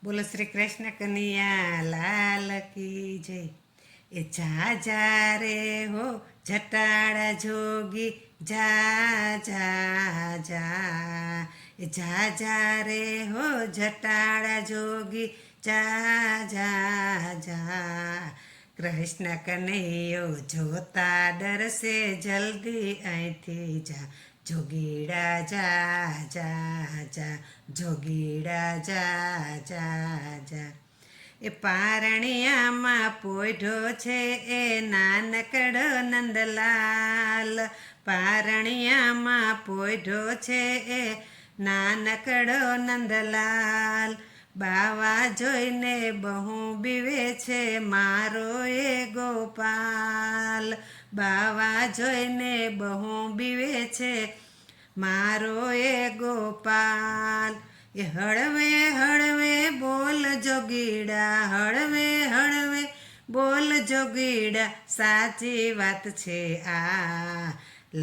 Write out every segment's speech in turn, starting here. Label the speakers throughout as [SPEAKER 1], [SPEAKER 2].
[SPEAKER 1] બોલો શ્રી કૃષ્ણ કનૈયા લાલ કી જય। એ જા જા રે હો જટાડા જોગી જા જા જા। એ જા જા રે હો જટાડા જોગી જા જા જા। કૃષ્ણ કનૈયો જોતા ડરશે જલ્દી અહીંથી જા। જોગીડા જા જા જા જોગીડા જા જા જા। એ પારણિયામાં પોઢો છે એ નાનકડો નંદલાલ। પારણિયામાં પોઢો છે એ નાનકડો નંદલાલ। બાવા જોઈને બહુ બીવે છે મારો એ ગોપાલ। બાવા જોઈને બહુ બીવે છે મારો એ ગોપાલ। એ હળવે હળવે બોલ જોગીડા હળવે હળવે બોલ જોગીડા સાચી વાત છે આ।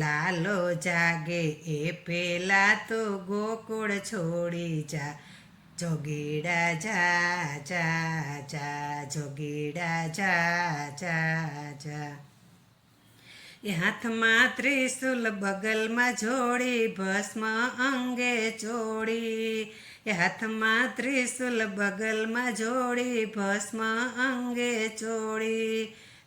[SPEAKER 1] લાલો જાગે એ પેલા તો ગોકુળ છોડી જા। જોગીડા જા જા જા જોગીડા જા જા જા। એ હાથમાં ત્રિશુલ બગલમાં જોડી ભસ્મ અંગે ચોળી। એ હાથમાં ત્રિશુલ બગલમાં જોડી ભસ્મ અંગે ચોળી।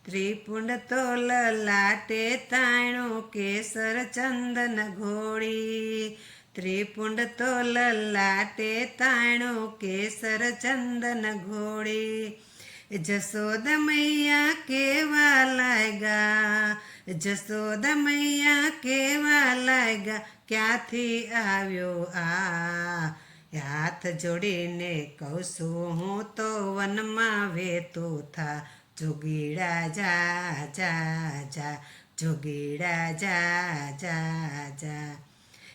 [SPEAKER 1] ત્રિપુંડ તો લલાટે તાણું કેસર ચંદન ઘોળી। ત્રિપુંડ તો લલાટે તાણું કેસર ચંદન ઘોળી। જશોદા મૈયા કેવા લાગ્યા જશોદા મૈયા કેવા લાગ્યા ક્યાંથી આવ્યો આ। હાથ જોડીને કહું છું હું તો વનમાં વેતો થા। જોગીડા જા જા જા જોગીડા જા જા જા।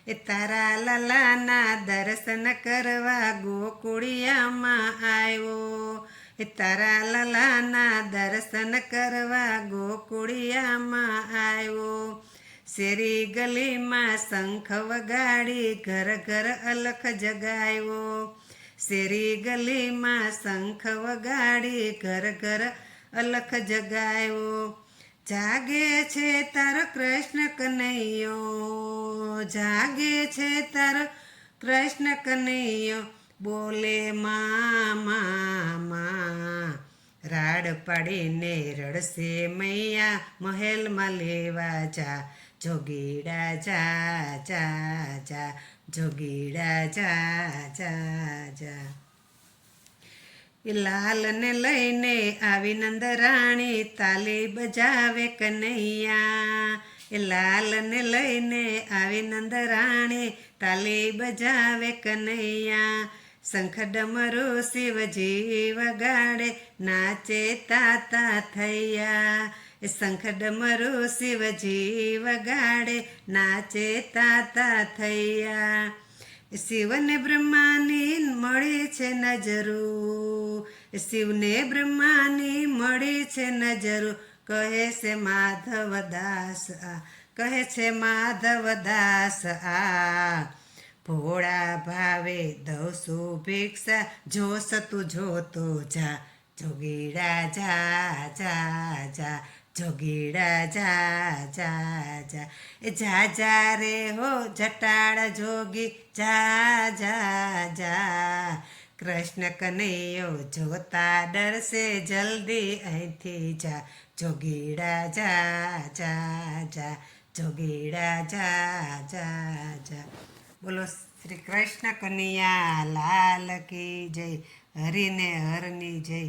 [SPEAKER 1] એ તારા લાલાના દર્શન કરવા ગોકુળિયામાં આવ્યો। એ તારા લાલાના દર્શન કરવા ગોકુળિયામાં આવ્યો। શેરી ગલીમાં શંખ વગાડી ઘર ઘર અલખ જગાવ્યો। શેરી ગલીમાં શંખ વગાડી ઘર ઘર અલખ જગાવ્યો। જાગે છે તારો કૃષ્ણ કનૈયો જાગે છે તારો કૃષ્ણ કનૈયો બોલે મા રાડ પાડીને રડશે મૈયા મહેલમાં લેવા જા। જોગીડા જા જા જા જોગીડા જા જા જા। એ લાલને લઈને આવી નંદરાણી તાલી બજાવે કનૈયા। એ લાલને લઈને આવી નંદરાણી તાલી બજાવે કનૈયા। શંખ ડમરૂ શિવજી વગાડે નાચે તાતા થૈયા। એ શંખ ડમરૂ શિવજી વગાડે નાચે તાતા થૈયા। શિવને બ્રહ્માની મળી છે નજરું શિવને બ્રહ્માની મળી છે નજરું કહે છે માધવદાસ આ કહે છે માધવદાસ આ। ભોળા ભાવે દઉં ભિક્ષા જોશ તું જોતો જા। જોગીડા જા જા જા જોગીડા જા જા જા। એ જા જા રે હો જટાડા જોગી જા જા જા। કૃષ્ણ કનૈયો જોતા ડરશે જલ્દી અહીંથી જા। જોગીડા જા જા જા જોગીડા જા જા જા। બોલો શ્રી કૃષ્ણ કનૈયા લાલ કી જય। હરિને હરની જય।